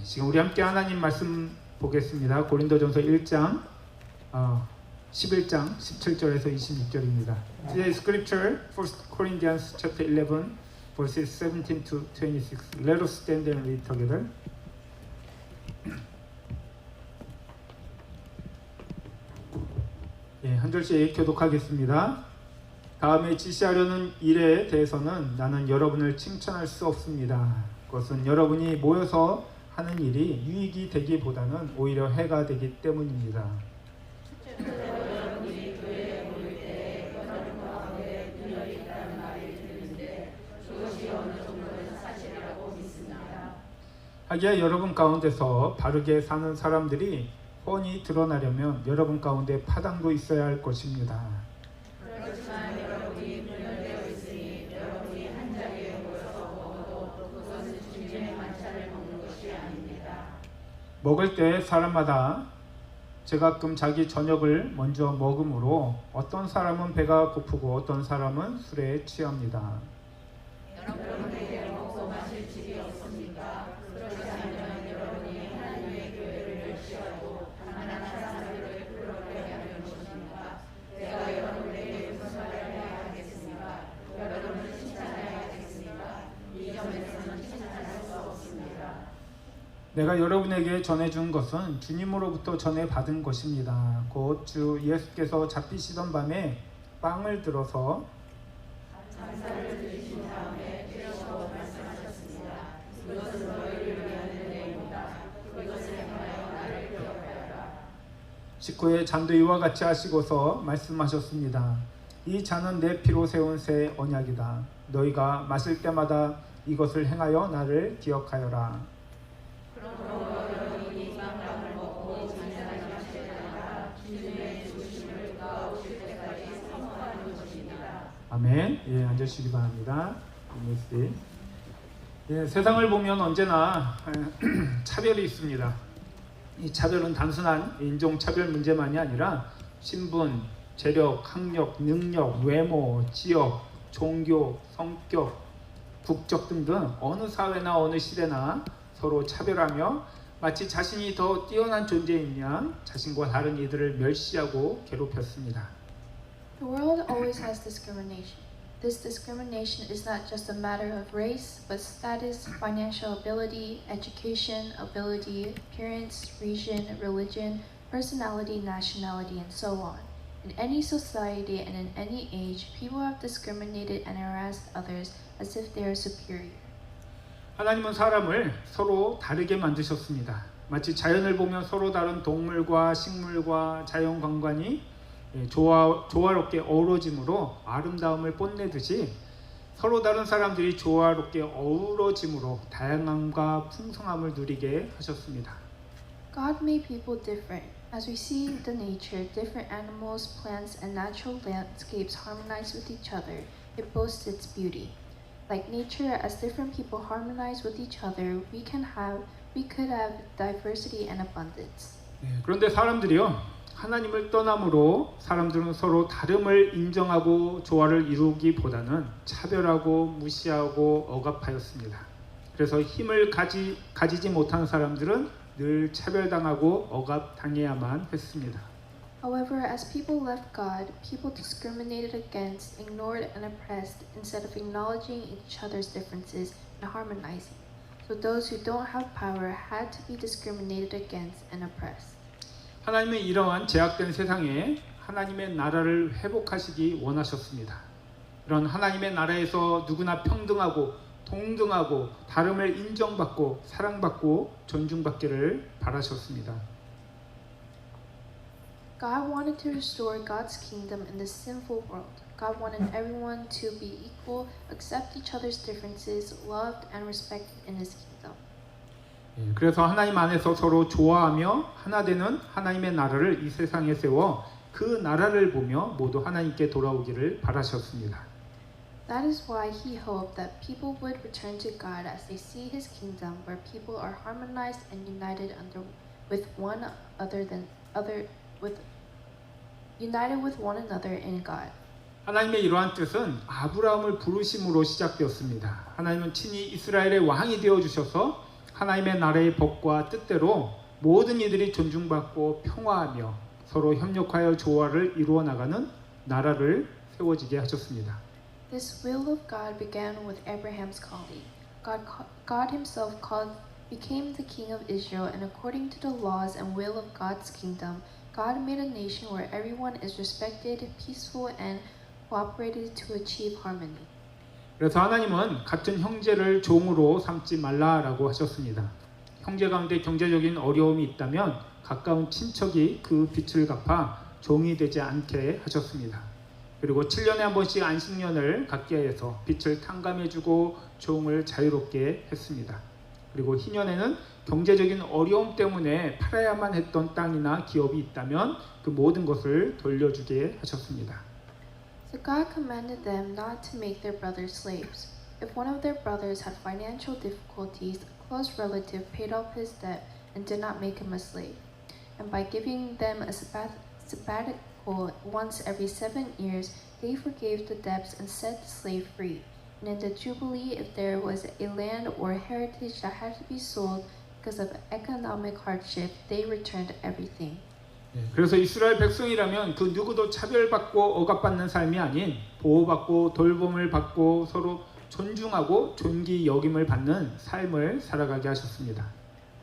지금 우리 함께 하나님 말씀 보겠습니다. 고린도전서 1장 11장 17절에서 26절입니다. Today's scripture, 1 Corinthians chapter 11, verses 17 to 26. Let us stand and read together. 한 절씩 교독하겠습니다. 다음에 지시하려는 일에 대해서는 나는 여러분을 칭찬할 수 없습니다. 그것은 여러분이 모여서 하는 일이 유익이 되기보다는 오히려 해가 되기 때문입니다. 하기야 여러분 가운데서 바르게 사는 사람들이 뻔히 드러나려면 여러분 가운데 파당도 있어야 할 것입니다. 그렇지만 여러분이 분열되어 있으니 여러분이 한 자리에 모여서 먹어도 그것은 주님의 만찬을 먹는 것이 아닙니다. 먹을 때 사람마다 제가끔 자기 저녁을 먼저 먹음으로 어떤 사람은 배가 고프고 어떤 사람은 술에 취합니다. 여러분에게 먹고 마실 집이 없습니까? 그렇지 않으면 여러분이 하나님의 교회를 멸시하고 가난한 사람들을 부끄럽게 하는 것입니까? 내가 여러분에게 무슨 말을 해야 하겠습니까? 여러분을 칭찬해야 하겠습니까? 이 점에서는 칭찬할 수 없습니다. 내가 여러분에게 전해준 것은 주님으로부터 전해받은 것입니다. 곧 주 예수께서 잡히시던 밤에 빵을 들어서 감사를 드리신 다음에 떼어서 말씀하셨습니다. 이것은 너희를 위한 은혜입니다. 이것을 행하여 나를 기억하여라. 식후에 잔도 이와 같이 하시고서 말씀하셨습니다. 이 잔은 내 피로 세운 새 언약이다. 너희가 마실 때마다 이것을 행하여 나를 기억하여라. 그러므로 여러분이 이 빵을 먹고 잔잔하게 마실 때마다 주님의 죽으심을 그가 오실 때까지 선포하는 것입니다. 아멘. 앉으시기 바랍니다. 세상을 보면 언제나 차별이 있습니다. 이 차별은 단순한 인종차별 문제만이 아니라 신분, 재력, 학력, 능력, 외모, 지역, 종교, 성격, 국적 등등 어느 사회나 어느 시대나 서로 차별하며 마치 자신이 더 뛰어난 존재인 양 자신과 다른 이들을 멸시하고 괴롭혔습니다. The world always has discrimination. This discrimination is not just a matter of race, but status, financial ability, education, ability, appearance, region, religion, personality, nationality, and so on. In any society and in any age, people have discriminated and harassed others as if they are superior. 하나님은 사람을 서로 다르게 만드셨습니다. 마치 자연을 보면 서로 다른 동물과 식물과 자연관광이 조화롭게 어우러짐으로 아름다움을 뽐내듯이 서로 다른 사람들이 조화롭게 어우러짐으로 다양함과 풍성함을 누리게 하셨습니다. God made people different. As we see the nature, different animals, plants, and natural landscapes harmonize with each other. It boasts its beauty. Like nature, as different people harmonize with each other, we could have diversity and abundance. 그런데 사람들이요, 하나님을 떠남으로 사람들은 서로 다름을 인정하고 조화를 이루기보다는 차별하고 무시하고 억압하였습니다. 그래서 힘을 가지지 못한 사람들은 늘 차별당하고 억압당해야만 했습니다. However, as people left God, people discriminated against, ignored, and oppressed instead of acknowledging each other's differences and harmonizing. So those who don't have power had to be discriminated against and oppressed. 하나님은 이러한 제약된 세상에 하나님의 나라를 회복하시기 원하셨습니다. 이런 하나님의 나라에서 누구나 평등하고 동등하고 다름을 인정받고 사랑받고 존중받기를 바라셨습니다. God wanted to restore God's kingdom in this sinful world. God wanted everyone to be equal, accept each other's differences, loved and respected in His kingdom. 그래서 하나님 안에서 서로 좋아하며 하나 되는 하나님의 나라를 이 세상에 세워 그 나라를 보며 모두 하나님께 돌아오기를 바라셨습니다. That is why He hoped that people would return to God as they see His kingdom, where people are harmonized and united united with one another in God. 하나님의 이러한 뜻은 아브라함을 부르심으로 시작되었습니다. 하나님은 친히 이스라엘의 왕이 되어 주셔서 하나님의 나라의 법과 뜻대로 모든 이들이 존중받고 평화하며 서로 협력하여 조화를 이루어 나가는 나라를 세워지게 하셨습니다. This will of God began with Abraham's calling. God himself became the king of Israel, and according to the laws and will of God's kingdom, God made a nation where everyone is respected, peaceful, and cooperated to achieve harmony. 그래서 하나님은 같은 형제를 종으로 삼지 말라라고 하셨습니다. 형제 가운데 경제적인 어려움이 있다면 가까운 친척이 그 빚을 갚아 종이 되지 않게 하셨습니다. 그리고 7년에 한 번씩 안식년을 갖게 해서 빚을 탕감해주고 종을 자유롭게 했습니다. 그리고 희년에는 경제적인 어려움 때문에 팔아야만 했던 땅이나 기업이 있다면 그 모든 것을 돌려주게 하셨습니다. So God commanded them not to make their brothers slaves. If one of their brothers had financial difficulties, a close relative paid off his debt and did not make him a slave. And by giving them a sabbatical once every 7 years, they forgave the debts and set the slave free. And in the Jubilee, if there was a land or heritage that had to be sold because of economic hardship, they returned everything. 그래서 이스라엘 백성이라면 그 누구도 차별받고 억압받는 삶이 아닌 보호받고 돌봄을 받고 서로 존중하고 존귀 여김을 받는 삶을 살아가게 하셨습니다.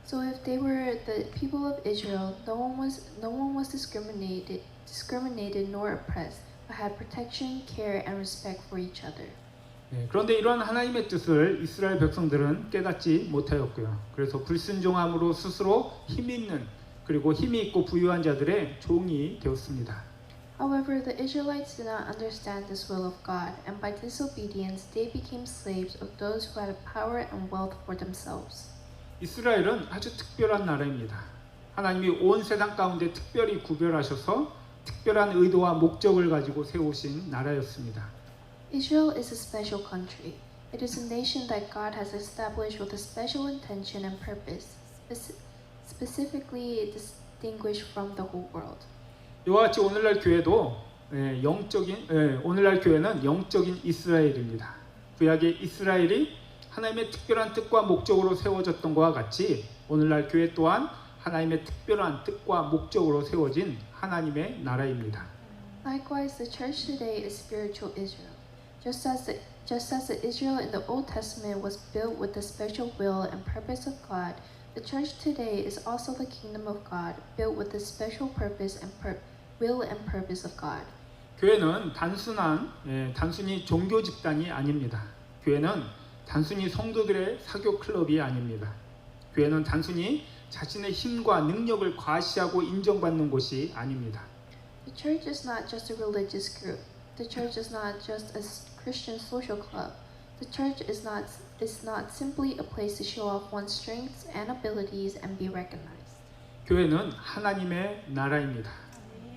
So if they were the people of Israel, no one was discriminated nor oppressed, but had protection, care, and respect for each other. 그런데 이러한 하나님의 뜻을 이스라엘 백성들은 깨닫지 못하였고요. 그래서 불순종함으로 스스로 힘 있는 그리고 힘이 있고 부유한 자들의 종이 되었습니다. However, the Israelites did not understand this will of God, and by disobedience they became slaves of those who had power and wealth for themselves. 이스라엘은 아주 특별한 나라입니다. 하나님이 온 세상 가운데 특별히 구별하셔서 특별한 의도와 목적을 가지고 세우신 나라였습니다. Israel is a special country. It is a nation that God has established with a special intention and purpose, specifically distinguished from the whole world. 이와 같이 오늘날 교회도 오늘날 교회는 영적인 이스라엘입니다. 구약의 이스라엘이 하나님의 특별한 뜻과 목적으로 세워졌던 것과 같이 오늘날 교회 또한 하나님의 특별한 뜻과 목적으로 세워진 하나님의 나라입니다. Likewise, the church today is spiritual Israel. Just as the Israel in the Old Testament was built with the special will and purpose of God, the church today is also the kingdom of God, built with the special purpose and will and purpose of God. 교회는 단순히 종교 집단이 아닙니다. 교회는 단순히 성도들의 사교 클럽이 아닙니다. 교회는 단순히 자신의 힘과 능력을 과시하고 인정받는 곳이 아닙니다. The church is not just a religious group. The church is not just a Christian social club. The church is not simply a place to show off one's strengths and abilities and be recognized. 교회는 하나님의 나라입니다.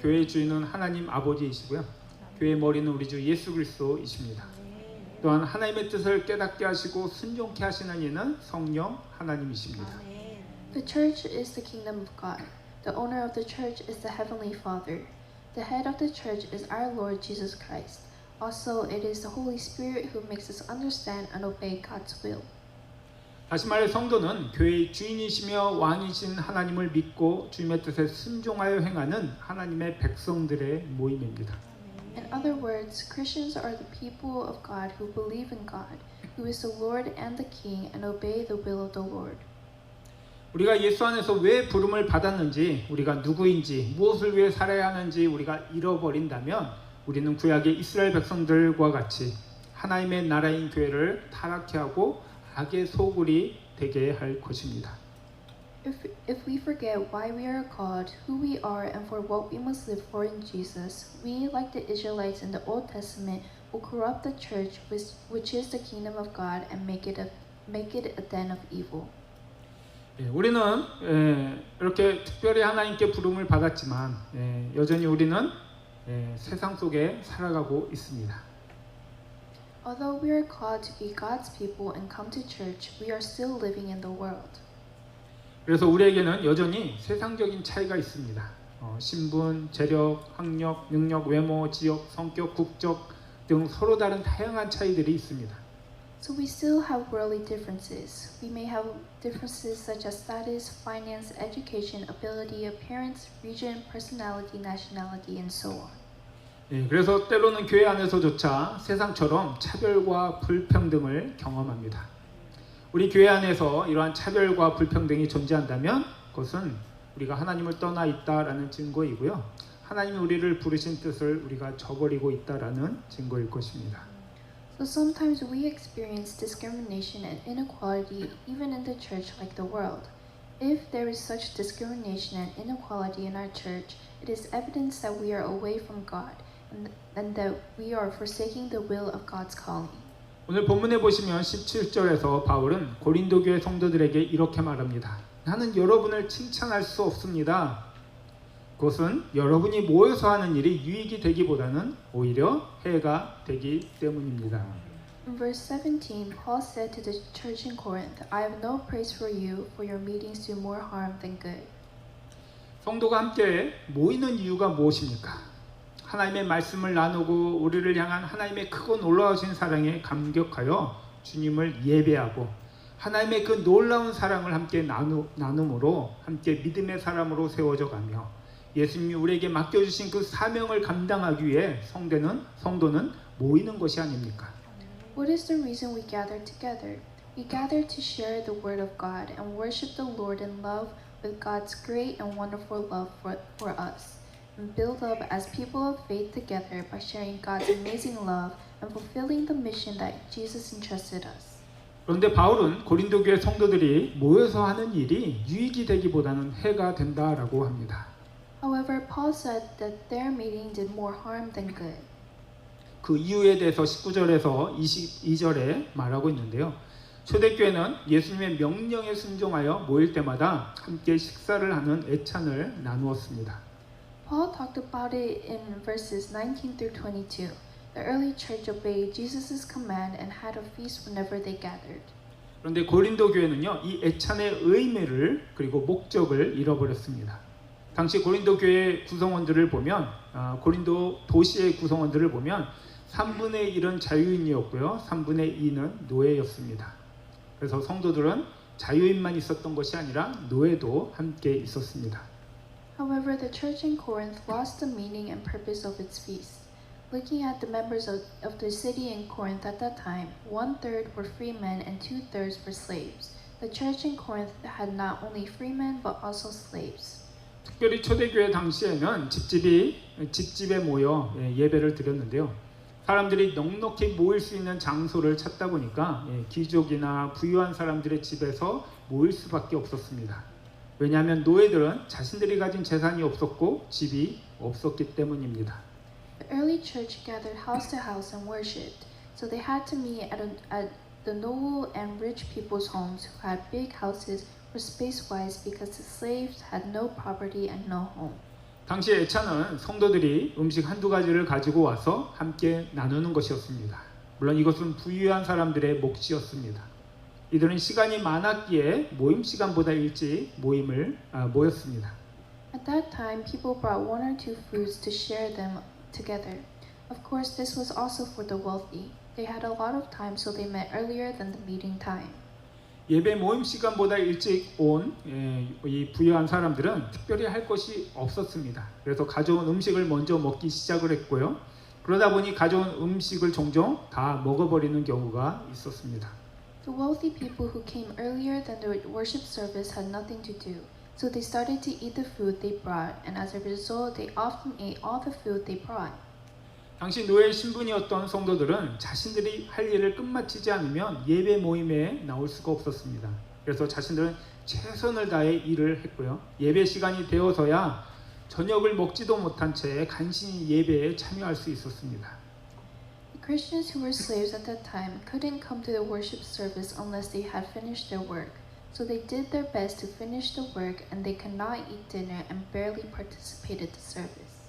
교회의 주인은 하나님 아버지이시고요. 교회의 머리는 우리 주 예수 그리스도이십니다. 또한 하나님의 뜻을 깨닫게 하시고 순종케 하시는 이는 성령 하나님이십니다. The church is the kingdom of God. The owner of the church is the heavenly Father. The head of the church is our Lord Jesus Christ. Also, it is the Holy Spirit who makes us understand and obey God's will. 다시 말해 성도는 교회의 주인이시며 왕이신 하나님을 믿고 주님의 뜻에 순종하여 행하는 하나님의 백성들의 모임입니다. In other words, Christians are the people of God who believe in God, who is the Lord and the King, and obey the will of the Lord. 우리가 예수 안에서 왜 부름을 받았는지, 우리가 누구인지, 무엇을 위해 살아야 하는지 우리가 잃어버린다면 우리는 구약의 이스라엘 백성들과 같이 하나님의 나라인 교회를 타락케 하고 악의 소굴이 되게 할 것입니다. If we forget why we are called, who we are, and for what we must live for in Jesus, we, like the Israelites in the Old Testament, will corrupt the church, which is the kingdom of God, and make it a den of evil. 우리는 이렇게 특별히 하나님께 부름을 받았지만 여전히 우리는 세상 속에 살아가고 있습니다. Although we are called to be God's people and come to church, we are still living in the world. 그래서 우리에게는 여전히 세상적인 차이가 있습니다. 신분, 재력, 학력, 능력, 외모, 지역, 성격, 국적 등 서로 다른 다양한 차이들이 있습니다. So we still have worldly differences. We may have differences such as status, finance, education, ability, appearance, region, personality, nationality, and so on. 예, 그래서 때로는 교회 안에서조차 세상처럼 차별과 불평등을 경험합니다. 우리 교회 안에서 이러한 차별과 불평등이 존재한다면 그것은 우리가 하나님을 떠나 있다라는 증거이고요. 하나님이 우리를 부르신 뜻을 우리가 저버리고 있다라는 증거일 것입니다. So sometimes we experience discrimination and inequality even in the church like the world. If there is such discrimination and inequality in our church, it is evidence that we are away from God and that we are forsaking the will of God's calling. 오늘 본문에 보시면 17절에서 바울은 고린도 교회 성도들에게 이렇게 말합니다. 나는 여러분을 칭찬할 수 없습니다. 그것은 여러분이 모여서 하는 일이 유익이 되기보다는 오히려 해가 되기 때문입니다. In verse 17, Paul said to the church in Corinth, I have no praise for you, for your meetings do more harm than good. 성도가 함께 모이는 이유가 무엇입니까? 하나님의 말씀을 나누고 우리를 향한 하나님의 크고 놀라우신 사랑에 감격하여 주님을 예배하고 하나님의 그 놀라운 사랑을 함께 나눔으로 함께 믿음의 사람으로 세워져 가며 예수님이 우리에게 맡겨주신 그 사명을 감당하기 위해 성도는 모이는 것이 아닙니까? What is the reason we gather together? We gather to share the word of God and worship the Lord in love with God's great and wonderful love for us, and build up as people of faith together by sharing God's amazing love and fulfilling the mission that Jesus entrusted us. 그런데 바울은 고린도 교회 성도들이 모여서 하는 일이 유익이 되기보다는 해가 된다라고 합니다. However, Paul said that their meeting did more harm than good. 그 이유에 대해서 19절에서 22절에 말하고 있는데요. 초대교회는 예수님의 명령에 순종하여 모일 때마다 함께 식사를 하는 애찬을 나누었습니다. Paul talked about it in verses 19 through 22. The early church obeyed Jesus' command and had a feast whenever they gathered. 그런데 고린도 교회는요, 이 애찬의 의미를 그리고 목적을 잃어버렸습니다. 당시 고린도 교회 구성원들을 보면 고린도 도시의 구성원들을 보면 3분의 1은 자유인이었고요. 3분의 2는 노예였습니다. 그래서 성도들은 자유인만 있었던 것이 아니라 노예도 함께 있었습니다. However, the church in Corinth lost the meaning and purpose of its feast. Looking at the members of the city in Corinth at that time, 1/3 were free men and 2/3 were slaves. The church in Corinth had not only free men but also slaves. 특별히 초대교회 당시에는 집집에 모여 예배를 드렸는데요. 사람들이 넉넉히 모일 수 있는 장소를 찾다 보니까 귀족이나 부유한 사람들의 집에서 모일 수밖에 없었습니다. 왜냐하면 노예들은 자신들이 가진 재산이 없었고 집이 없었기 때문입니다. The early church gathered house to house and worshipped, so they had to meet at the noble and rich people's homes who had big houses or space-wise because the slaves had no property and no home. 당시 애찬은 성도들이 음식 한두 가지를 가지고 와서 함께 나누는 것이었습니다. 물론 이것은 부유한 사람들의 몫이었습니다. 이들은 시간이 많았기에 모임 시간보다 일찍 모였습니다. At that time, people brought 1 or 2 foods to share them together. Of course, this was also for the wealthy. They had a lot of time, so they met earlier than the meeting time. 예배 모임 시간보다 일찍 온 이 부유한 사람들은 특별히 할 것이 없었습니다. 그래서 가져온 음식을 먼저 먹기 시작을 했고요. 그러다 보니 가져온 음식을 종종 다 먹어버리는 경우가 있었습니다. The wealthy people who came earlier than the worship service had nothing to do, so they started to eat the food they brought, and as a result, they often ate all the food they brought. 당시 노예 신분이었던 성도들은 자신들이 할 일을 끝마치지 않으면 예배 모임에 나올 수가 없었습니다. 그래서 자신들은 최선을 다해 일을 했고요. 예배 시간이 되어서야 저녁을 먹지도 못한 채 간신히 예배에 참여할 수 있었습니다. The Christians who were slaves at that time couldn't come to the worship service unless they had finished their work. So they did their best to finish the work and they could not eat dinner and barely participated in the service.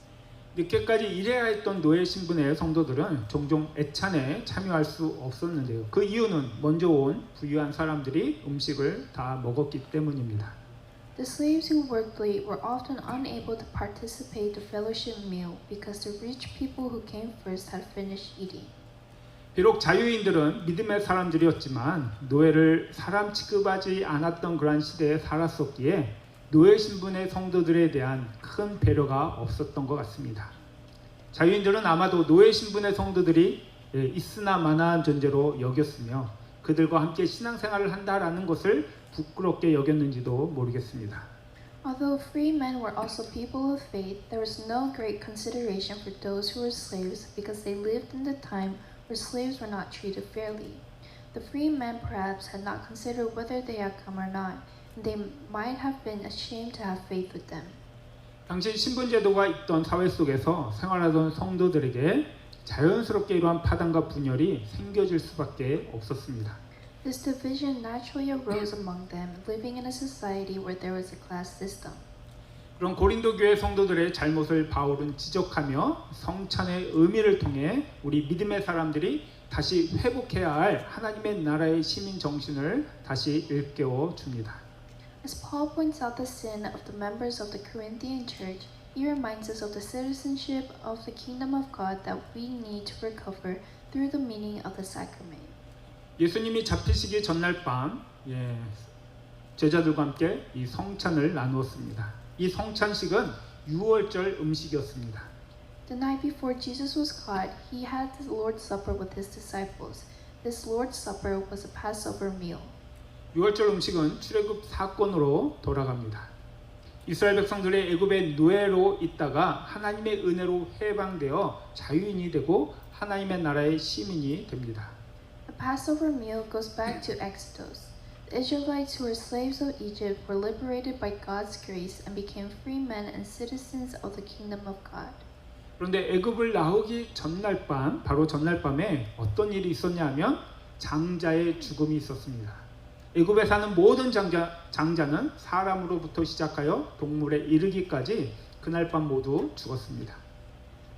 늦게까지 일해야 했던 노예 신분의 성도들은 종종 애찬에 참여할 수 없었는데요. 그 이유는 먼저 온 부유한 사람들이 음식을 다 먹었기 때문입니다. The slaves who worked late were often unable to participate in the fellowship meal because the rich people who came first had finished eating. 비록 자유인들은 믿음의 사람들이었지만 노예를 사람 취급하지 않았던 그러한 시대에 살았었기에 노예 신분의 성도들에 대한 큰 배려가 없었던 것 같습니다. 자유인들은 아마도 노예 신분의 성도들이 있으나 마나한 존재로 여겼으며 그들과 함께 신앙생활을 한다라는 것을 부끄럽게 여겼는지도 모르겠습니다. Although free men were also people of faith, there was no great consideration for those who were slaves because they lived in the time where slaves were not treated fairly. The free men perhaps had not considered whether they had come or not, and they might have been ashamed to have faith with them. 당시 신분제도가 있던 사회 속에서 생활하던 성도들에게 자연스럽게 이러한 파단과 분열이 생겨질 수밖에 없었습니다. This division naturally arose among them, living in a society where there was a class system. 그런 고린도 교회 성도들의 잘못을 바울은 지적하며 성찬의 의미를 통해 우리 믿음의 사람들이 다시 회복해야 할 하나님의 나라의 시민 정신을 다시 일깨워 줍니다. As Paul points out the sin of the members of the Corinthian church, he reminds us of the citizenship of the kingdom of God that we need to recover through the meaning of the sacrament. 예수님이 잡히시기 전날 밤 제자들과 함께 이 성찬을 나누었습니다. 이 성찬식은 유월절 음식이었습니다. The night before Jesus was caught, he had the Lord's Supper with his disciples. This Lord's Supper was a Passover meal. 유월절 음식은 출애굽 사건으로 돌아갑니다. 이스라엘 백성들의 애굽의 노예로 있다가 하나님의 은혜로 해방되어 자유인이 되고 하나님의 나라의 시민이 됩니다. The Passover meal goes back to Exodus. The Israelites who were slaves of Egypt were liberated by God's grace and became free men and citizens of the kingdom of God. 그런데 애굽을 나오기 전날 밤, 바로 전날 밤에 어떤 일이 있었냐면 장자의 죽음이 있었습니다. 애굽에 사는 모든 장자는 사람으로부터 시작하여 동물에 이르기까지 그날 밤 모두 죽었습니다.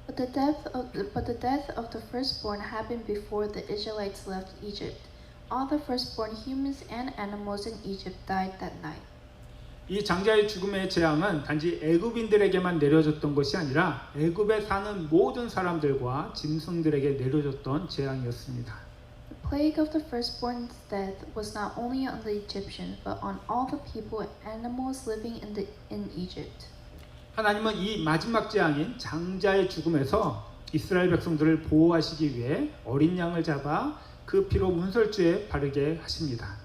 But the death of the firstborn happened before the Israelites left Egypt. All the firstborn humans and animals in Egypt died that night. 이 장자의 죽음의 재앙은 단지 애굽인들에게만 내려졌던 것이 아니라 애굽에 사는 모든 사람들과 짐승들에게 내려졌던 재앙이었습니다. The plague of the firstborn's death was not only on the Egyptians, but on all the people and animals living in Egypt. 하나님은 이 마지막 재앙인 장자의 죽음에서 이스라엘 백성들을 보호하시기 위해 어린 양을 잡아 그 피로 문설주에 바르게 하십니다.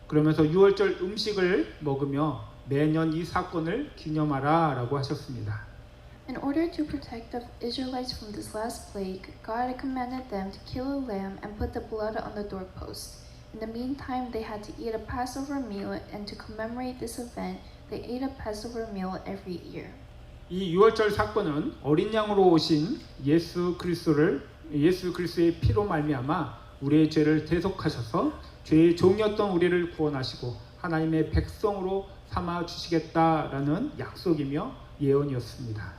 그러면서 유월절 음식을 먹으며 매년 이 사건을 기념하라 라고 하셨습니다. In order to protect the Israelites from this last plague, God commanded them to kill a lamb and put the blood on the doorpost. In the meantime, they had to eat a Passover meal, and to commemorate this event, they ate a Passover meal every year. 이 유월절 사건은 어린 양으로 오신 예수 그리스도의 피로 말미암아 우리의 죄를 대속하셔서 죄의 종이었던 우리를 구원하시고 하나님의 백성으로 삼아 주시겠다라는 약속이며 예언이었습니다.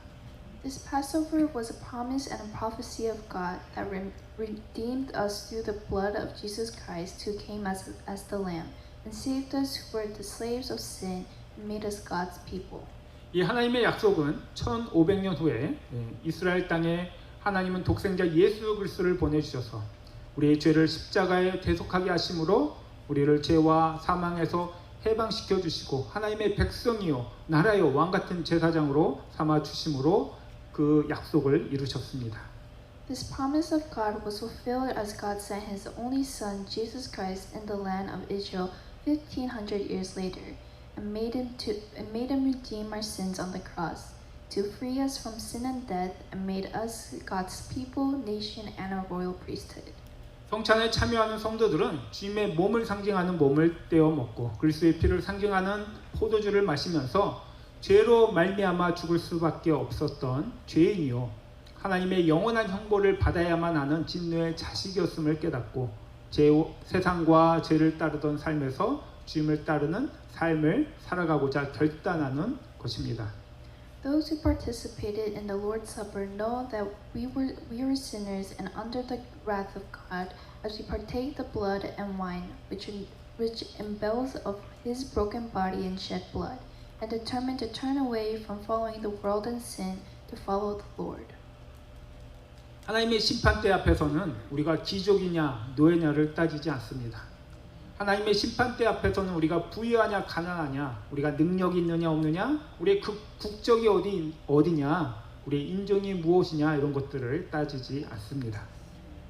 This Passover was a promise and a prophecy of God that redeemed us through the blood of Jesus Christ, who came as the Lamb, and saved us who were the slaves of sin and made us God's people. 이 하나님의 약속은 1500년 후에 이스라엘 땅에 하나님은 독생자 예수 그리스도를 보내주셔서 우리의 죄를 십자가에 대속하게 하심으로 우리를 죄와 사망에서 해방시켜 주시고 하나님의 백성이요 나라요 왕 같은 제사장으로 삼아 주심으로 그 약속을 이루셨습니다. This promise of God was fulfilled as God sent His only Son, Jesus Christ, in the land of Israel 1500 years later, and made him redeem our sins on the cross, to free us from sin and death, and made us God's people, nation, and a royal priesthood. 성찬에 참여하는 성도들은 주님의 몸을 상징하는 몸을 떼어 먹고 그리스도의 피를 상징하는 포도주를 마시면서 죄로 말미암아 죽을 수밖에 없었던 죄인이요 하나님의 영원한 형벌을 받아야만 하는 진노의 자식이었음을 깨닫고 세상과 죄를 따르던 삶에서 주님을 따르는 삶을 살아가고자 결단하는 것입니다. Those who participated in the Lord's Supper know that we were sinners and under the wrath of God as we partake the blood and wine, which embells of His broken body and shed blood, and determined to turn away from following the world and sin to follow the Lord. 하나님의 심판대 앞에서는 우리가 귀족이냐 노예냐를 따지지 않습니다. 하나님의 심판대 앞에서는 우리가 부유하냐 가난하냐, 우리가 능력이 있느냐 없느냐, 우리의 국적이 어디냐, 우리의 인종이 무엇이냐 이런 것들을 따지지 않습니다.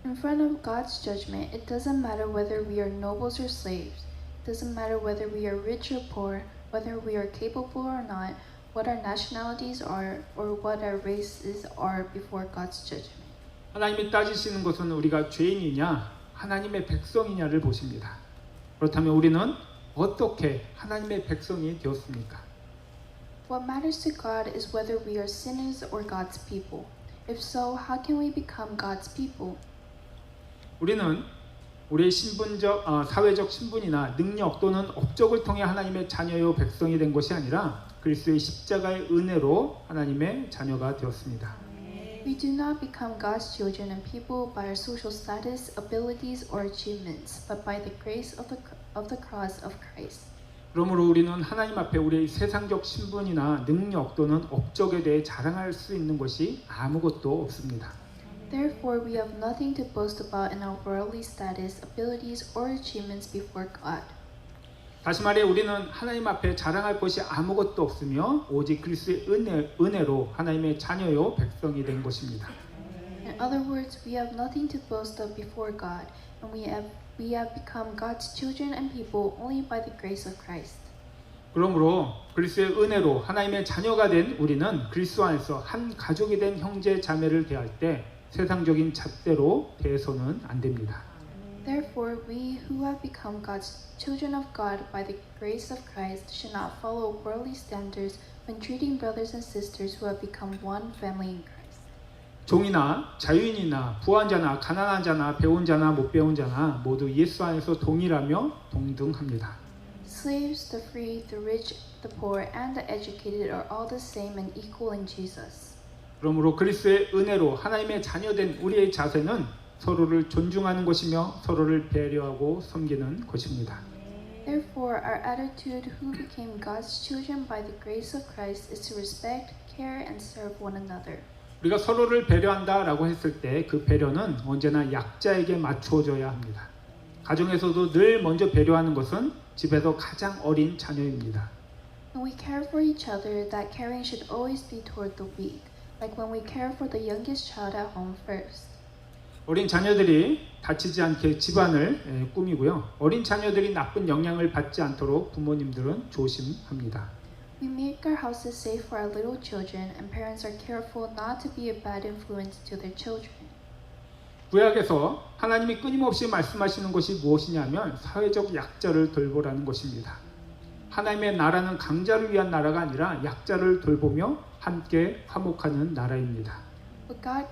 In front of God's judgment, it doesn't matter whether we are nobles or slaves. It doesn't matter whether we are rich or poor, whether we are capable or not, what our nationalities are, or what our races are before God's judgment. 하나님이 따지시는 것은 우리가 죄인이냐, 하나님의 백성이냐를 보십니다. 그렇다면 우리는 어떻게 하나님의 백성이 되었습니까? What matters to God is whether we are sinners or God's people. If so, how can we become God's people? 우리는 우리의 사회적 신분이나 능력 또는 업적을 통해 하나님의 자녀요 백성이 된 것이 아니라 그리스도의 십자가의 은혜로 하나님의 자녀가 되었습니다. We do not become God's children and people by our social status, abilities, or achievements, but by the grace of the cross of Christ. 그러므로 우리는 하나님 앞에 우리의 세상적 신분이나 능력 또는 업적에 대해 자랑할 수 있는 것이 아무것도 없습니다. Therefore, we have nothing to boast about in our worldly status, abilities, or achievements before God. 다시 말해 우리는 하나님 앞에 자랑할 것이 아무것도 없으며 오직 그리스도의 은혜로 하나님의 자녀요 백성이 된 것입니다. In other words, we have nothing to boast of before God, and we have become God's children and people only by the grace of Christ. 그러므로 그리스도의 은혜로 하나님의 자녀가 된 우리는 그리스도 안에서 한 가족이 된 형제 자매를 대할 때 세상적인 잣대로 대해서는 안 됩니다. Therefore, we who have become God's children of God by the grace of Christ should not follow worldly standards when treating brothers and sisters who have become one family in Christ. 종이나 자유인이나 부한 자나 가난한 자나 배운 자나 못 배운 자나 모두 예수 안에서 동일하며 동등합니다. Slaves, the free, the rich, the poor, and the educated are all the same and equal in Jesus. 그러므로 그리스도의 은혜로 하나님의 자녀된 우리의 자세는 서로를 존중하는 것이며 서로를 배려하고 섬기는 것입니다. Therefore, our attitude who became God's children by the grace of Christ is to respect, care, and serve one another. 우리가 서로를 배려한다라고 했을 때 그 배려는 언제나 약자에게 맞추어져야 합니다. 가정에서도 늘 먼저 배려하는 것은 집에서 가장 어린 자녀입니다. When we care for each other, that caring should always be toward the weak, like when we care for the youngest child at home first. 어린 자녀들이 다치지 않게 집안을 꾸미고요. 어린 자녀들이 나쁜 영향을 받지 않도록 부모님들은 조심합니다. We make our houses safe for our little children, and parents are careful not to be a bad influence to their children. 구약에서 하나님이 끊임없이 말씀하시는 것이 무엇이냐면 사회적 약자를 돌보라는 것입니다. 하나님의 나라는 강자를 위한 나라가 아니라 약자를 돌보며 함께 화목하는 나라입니다. What God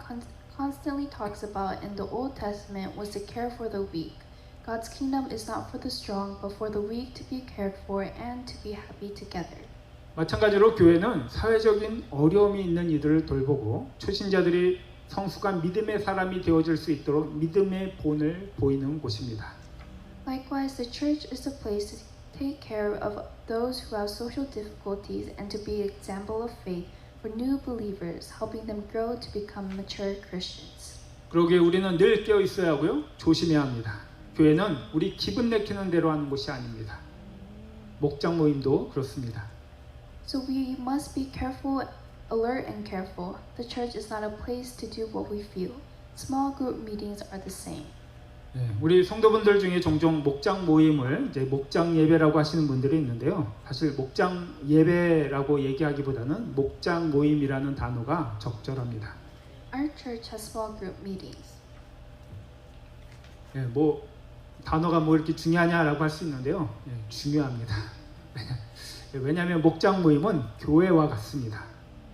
constantly talks about in the Old Testament was to care for the weak. God's kingdom is not for the strong, but for the weak to be cared for and to be happy together. 마찬가지로 교회는 사회적인 어려움이 있는 이들을 돌보고 초신자들이 성숙한 믿음의 사람이 되어질 수 있도록 믿음의 본을 보이는 곳입니다. Likewise, the church is a place to take care of those who have social difficulties and to be an example of faith for new believers, helping them grow to become mature Christians. 그러기에 우리는 늘 깨어 있어야 하고요. 조심해야 합니다. 교회는 우리 기분 내키는 대로 하는 곳이 아닙니다. 목장 모임도 그렇습니다. So we must be careful, alert and careful. The church is not a place to do what we feel. Small group meetings are the same. 우리 성도분들 중에 종종 목장 모임을 이제 목장 예배라고 하시는 분들이 있는데요. 사실 목장 예배라고 얘기하기보다는 목장 모임이라는 단어가 적절합니다. Our church has small group meetings. 뭐 단어가 뭐 이렇게 중요하냐라고 할 수 있는데요. 중요합니다. 왜냐하면 목장 모임은 교회와 같습니다.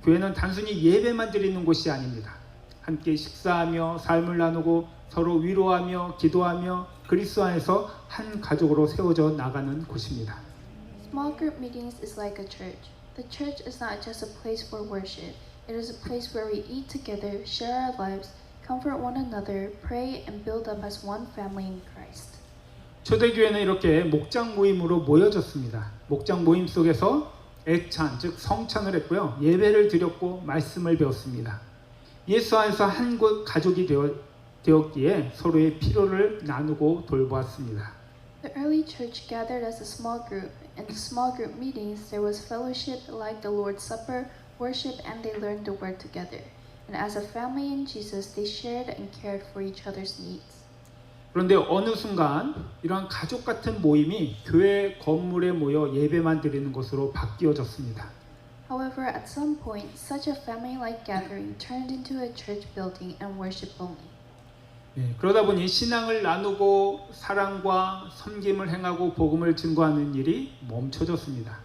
교회는 단순히 예배만 드리는 곳이 아닙니다. 함께 식사하며 삶을 나누고 서로 위로하며 기도하며 그리스도 안에서 한 가족으로 세워져 나가는 곳입니다. Small group meetings is like a church. The church is not just a place for worship. It is a place where we eat together, share our lives, comfort one another, pray, and build up as one family in Christ. 초대교회는 이렇게 목장 모임으로 모여졌습니다. 목장 모임 속에서 애찬, 즉 성찬을 했고요. 예배를 드렸고 말씀을 배웠습니다. 예수 안에서 한 가족이 되었기에 서로의 필요를 나누고 돌보았습니다. The early church gathered as a small group. In the small group meetings, there was fellowship like the Lord's Supper, worship, and they learned the word together. And as a family in Jesus, they shared and cared for each other's needs. 그런데 어느 순간 이러한 가족 같은 모임이 교회 건물에 모여 예배만 드리는 것으로 바뀌어졌습니다. However, at some point, such a family-like gathering turned into a church building and worship only. 그러다 보니 신앙을 나누고 사랑과 섬김을 행하고 복음을 증거하는 일이 멈춰졌습니다.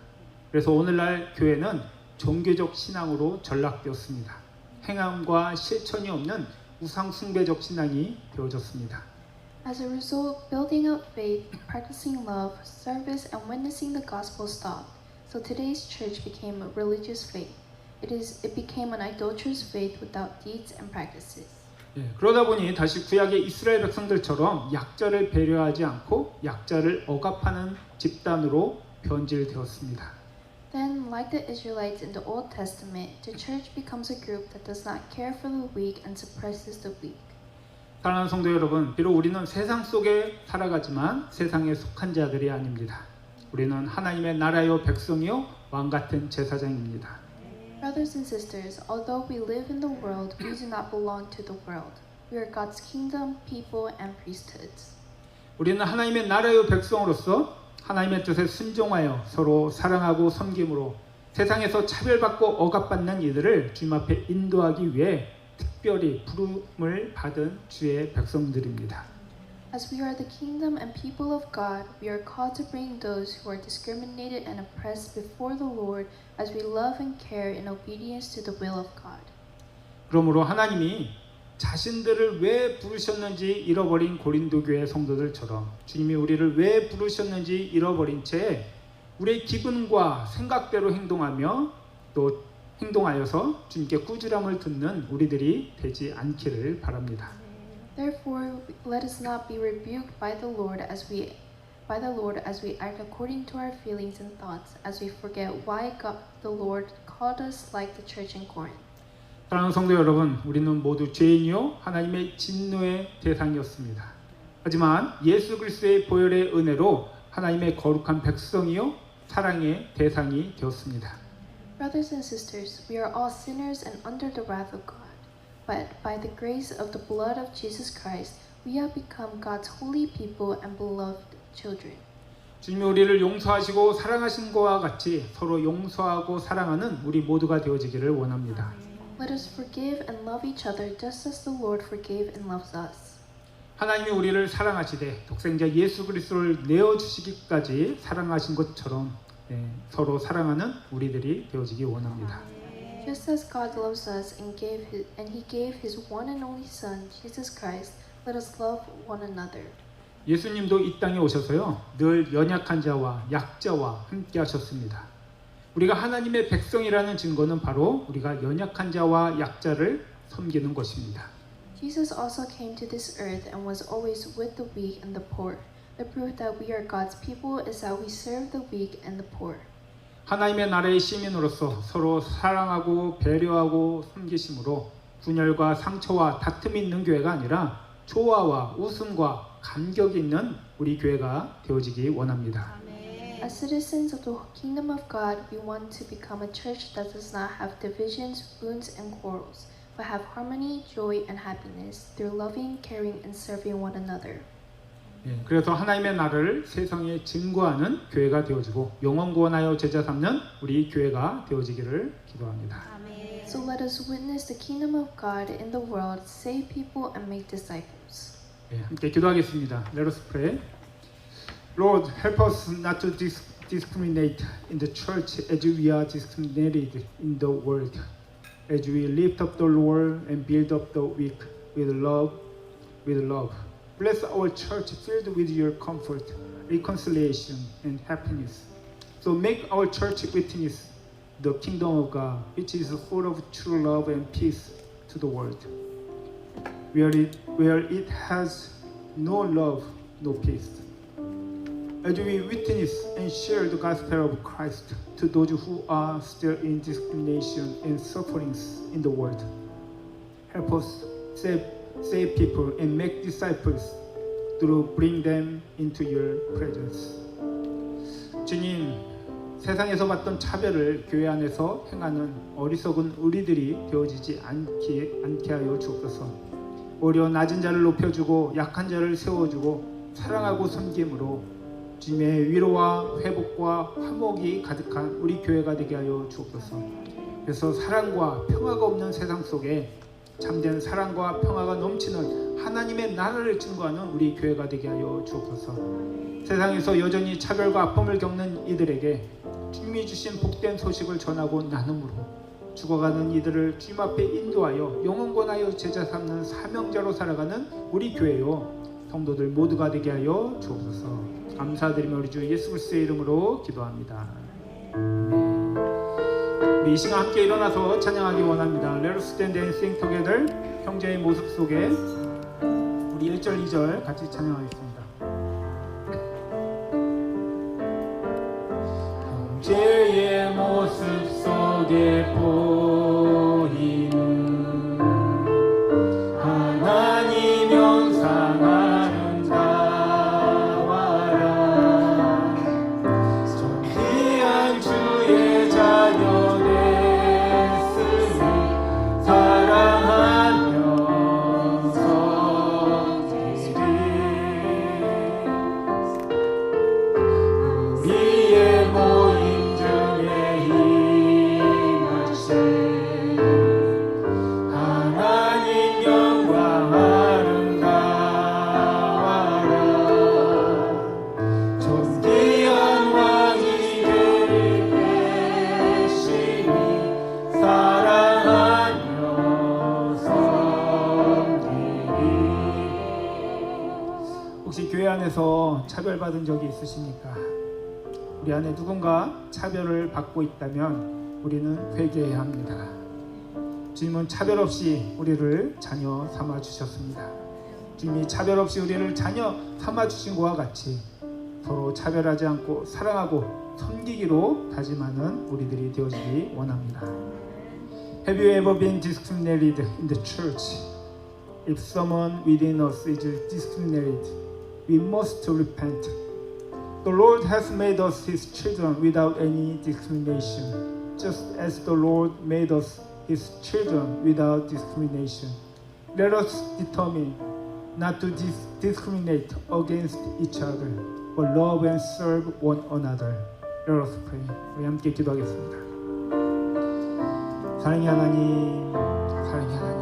그래서 오늘날 교회는 종교적 신앙으로 전락되었습니다. 행함과 실천이 없는 우상 숭배적 신앙이 되어졌습니다. As a result, building up faith, practicing love, service, and witnessing the gospel stopped. So today's church became a religious faith. It became an idolatrous faith without deeds and practices. 그러다 보니 다시 구약의 이스라엘 백성들처럼 약자를 배려하지 않고 약자를 억압하는 집단으로 변질되었습니다. Then, like the Israelites in the Old Testament, the church becomes a group that does not care for the weak and suppresses the weak. 사랑하는 성도 여러분, 비록 우리는 세상 속에 살아가지만 세상에 속한 자들이 아닙니다. 우리는 하나님의 나라요 백성이요 왕 같은 제사장입니다. Brothers and sisters, although we live in the world, we do not belong to the world. We are God's kingdom, people, and priesthoods. 우리는 하나님의 나라요 백성으로서 하나님의 뜻에 순종하여 서로 사랑하고 섬김으로 세상에서 차별받고 억압받는 이들을 주님 앞에 인도하기 위해 특별히 부름을 받은 주의 백성들입니다. As we are the kingdom and people of God, we are called to bring those who are discriminated and oppressed before the Lord as we love and care in obedience to the will of God. 그러므로 하나님이 자신들을 왜 부르셨는지 잃어버린 고린도 교회 성도들처럼 주님이 우리를 왜 부르셨는지 잃어버린 채 우리의 기분과 생각대로 행동하며 또 행동하여서 주님께 꾸지람을 듣는 우리들이 되지 않기를 바랍니다. Therefore, let us not be rebuked by the Lord as we act according to our feelings and thoughts, as we forget why the Lord called us like the church in Corinth. 사랑하는 성도 여러분, 우리는 모두 죄인이요 하나님의 진노의 대상이었습니다. 하지만 예수 그리스도의 보혈의 은혜로 하나님의 거룩한 백성이요 사랑의 대상이 되었습니다. Brothers and sisters, we are all sinners and under the wrath of God. But by the grace of the blood of Jesus Christ, we have become God's holy people and beloved children. 주님이 우리를 용서하시고 사랑하신 것과 같이 서로 용서하고 사랑하는 우리 모두가 되어지기를 원합니다. Let us forgive and love each other just as the Lord forgave and loves us. 하나님이 우리를 사랑하시되 독생자 예수 그리스도를 내어주시기까지 사랑하신 것처럼 서로 사랑하는 우리들이 되어지기 원합니다. Just as God loves us and He gave His one and only Son, Jesus Christ, let us love one another. 예수님도 이 땅에 오셔서요 늘 연약한 자와 약자와 함께 하셨습니다. 우리가 하나님의 백성이라는 증거는 바로 우리가 연약한 자와 약자를 섬기는 것입니다. Jesus also came to this earth and was always with the weak and the poor. The proof that we are God's people is that we serve the weak and the poor. 하나님의 나라의 시민으로서 서로 사랑하고 배려하고 섬기심으로 분열과 상처와 다툼이 있는 교회가 아니라 조화와 웃음과 감격이 있는 우리 교회가 되어지기 원합니다. As citizens of the kingdom of God, we want to become a church that does not have divisions, wounds, and quarrels, but have harmony, joy, and happiness through loving, caring, and serving one another. 그래서 하나님의 나라를 세상에 증거하는 교회가 되어지고 영원 구원하여 제자 삼는 우리 교회가 되어지기를 기도합니다. So let us witness the kingdom of God in the world, save people, and make disciples. 함께 기도하겠습니다. Let us pray. Lord, help us not to discriminate in the church as we are discriminated in the world. As we lift up the Lord and build up the weak with love. Bless our church filled with your comfort, reconciliation, and happiness. So make our church witness the kingdom of God, which is full of true love and peace to the world. Where it has no love, no peace. As we witness and share the gospel of Christ to those who are still in discrimination and sufferings in the world. Help us save people and make disciples through bring them into your presence. 주님, 세상에서 받던 차별을 교회 안에서 행하는 어리석은 우리들이 되어지지 않게 하여 주옵소서. 오히려 낮은 자를 높여주고 약한 자를 세워주고 사랑하고 섬김으로 주님의 위로와 회복과 화목이 가득한 우리 교회가 되게 하여 주옵소서. 그래서 사랑과 평화가 없는 세상 속에 참된 사랑과 평화가 넘치는 하나님의 나라를 증거하는 우리 교회가 되게 하여 주옵소서. 세상에서 여전히 차별과 아픔을 겪는 이들에게 주님이 주신 복된 소식을 전하고 나눔으로 죽어가는 이들을 주님 앞에 인도하여 영원 권하여 제자 삼는 사명자로 살아가는 우리 교회요 성도들 모두가 되게 하여 주옵소서. 감사드리며 우리 주 예수 그리스도의 이름으로 기도합니다. 우리 이 시간 함께 일어나서 찬양하기 원합니다. Let us stand and sing together. 형제의 모습 속에 우리 1절 2절 같이 찬양하겠습니다. 형제의 모습 속에 보이는 하나님 영상 아름다워라. 존귀한 주의 자녀 됐으니 사랑하며 섬기리. 우리의 모임 중에 임하신 하나님 영광 아름다워라. 존귀한 왕이 되리 계시니 사랑하며 섬기리. 혹시 교회 안에서 차별받은 적이 있으십니까? 우리 안에 누군가 차별을 받고 있다면 우리는 회개해야 합니다. 주님은 차별 없이 우리를 자녀 삼아 주셨습니다. 주님이 차별 없이 우리를 자녀 삼아 주신 것과 같이 서로 차별하지 않고 사랑하고 섬기기로 다짐하는 우리들이 되어지기 원합니다. Have you ever been discriminated in the church? If someone within us is discriminated, we must repent. The Lord has made us His children without any discrimination, just as the Lord made us His children without discrimination. Let us determine not to discriminate against each other, but love and serve one another. Let us pray. 우리 함께 기도하겠습니다. 사랑의 하나님, 사랑의 하나님.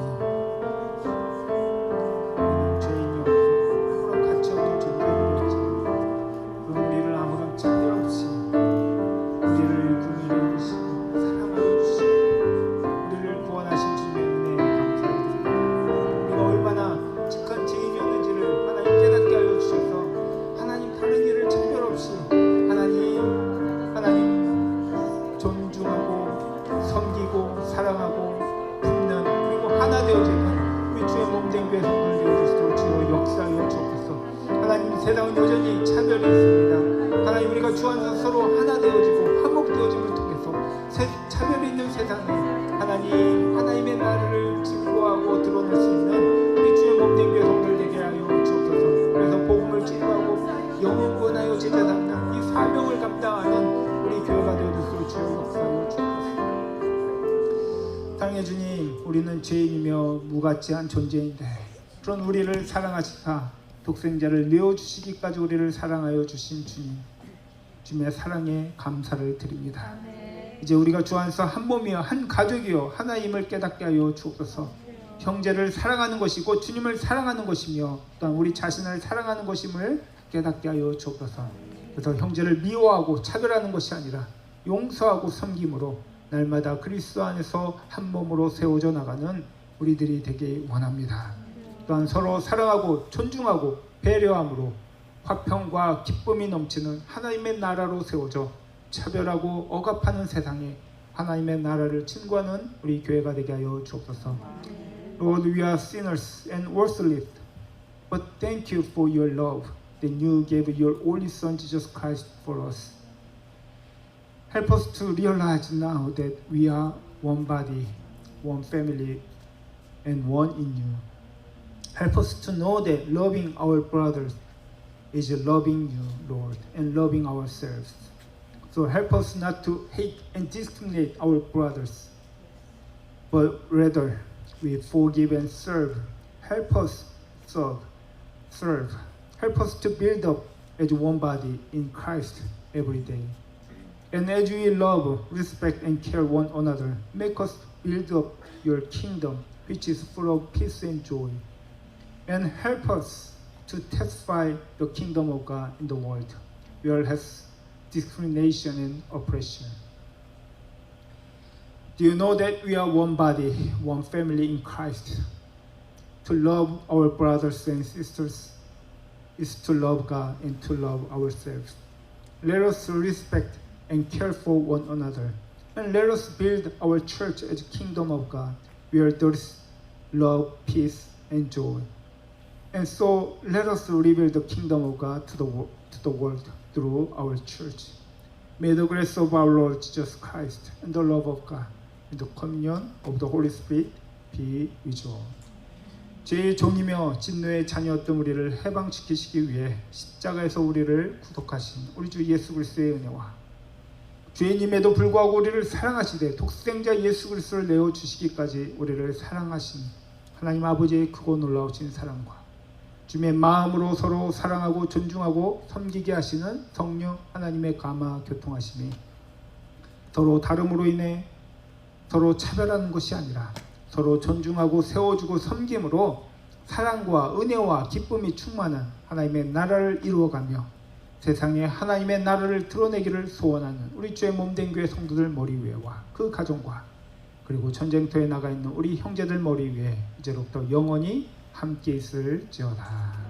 세상은 여전히 차별이 있습니다. 하나님, 우리가 주 안에서 서로 하나 되어지고 화목되어짐을 통해서 차별이 있는 세상에 하나님, 하나님의 나라를 증거하고 드러낼 수 있는 우리 주의 몸된 교회 성도들 되게 하여 주옵소서. 그래서 복음을 증거하고 영원하여 제자 삼는 이 사명을 감당하는 우리 교회가 되어줄 수 주여 역사하여 주옵소서. 사랑의 주님, 우리는 죄인이며 무가치한 존재인데 그런 우리를 사랑하시사 독생자를 내어주시기까지 우리를 사랑하여 주신 주님, 주님의 사랑에 감사를 드립니다. 이제 우리가 주 안에서 한 몸이여 한 가족이여 하나임을 깨닫게 하여 주옵소서. 형제를 사랑하는 것이고 주님을 사랑하는 것이며 또한 우리 자신을 사랑하는 것임을 깨닫게 하여 주옵소서. 그래서 형제를 미워하고 차별하는 것이 아니라 용서하고 섬김으로 날마다 그리스도 안에서 한 몸으로 세워져 나가는 우리들이 되길 원합니다. 또한 서로 사랑하고 존중하고 배려함으로 화평과 기쁨이 넘치는 하나님의 나라로 세워져 차별하고 억압하는 세상에 하나님의 나라를 증거하는 우리 교회가 되게 하여 주옵소서. Lord, we are sinners and worthless, but thank you for your love that you gave your only Son Jesus Christ for us. Help us to realize now that we are one body, one family, and one in you. Help us to know that loving our brothers is loving you, Lord, and loving ourselves. So help us not to hate and discriminate our brothers, but rather we forgive and serve. Help us serve. Help us to build up as one body in Christ every day. And as we love, respect, and care one another, make us build up your kingdom, which is full of peace and joy. And help us to testify the kingdom of God in the world, where has discrimination and oppression. Do you know that we are one body, one family in Christ? To love our brothers and sisters is to love God and to love ourselves. Let us respect and care for one another. And let us build our church as a kingdom of God, where there is love, peace, and joy. And so let us reveal the kingdom of God to the world through our church. May the grace of our Lord Jesus Christ and the love of God and the communion of the Holy Spirit be with you all. 죄의 종이며 진노의 자녀였던 우리를 해방시키시기 위해 십자가에서 우리를 구속하신 우리 주 예수 그리스도의 은혜와 죄인임에도 불구하고 우리를 사랑하시되 독생자 예수 그리스도를 내어주시기까지 우리를 사랑하신 하나님 아버지의 크고 놀라우신 사랑과 주님의 마음으로 서로 사랑하고 존중하고 섬기게 하시는 성령 하나님의 감화 교통하심이 서로 다름으로 인해 서로 차별하는 것이 아니라 서로 존중하고 세워주고 섬김으로 사랑과 은혜와 기쁨이 충만한 하나님의 나라를 이루어가며 세상에 하나님의 나라를 드러내기를 소원하는 우리 주의 몸된 교회 성도들 머리 위에와 그 가정과 그리고 전쟁터에 나가 있는 우리 형제들 머리 위에 이제로부터 영원히 함께 있을지어다.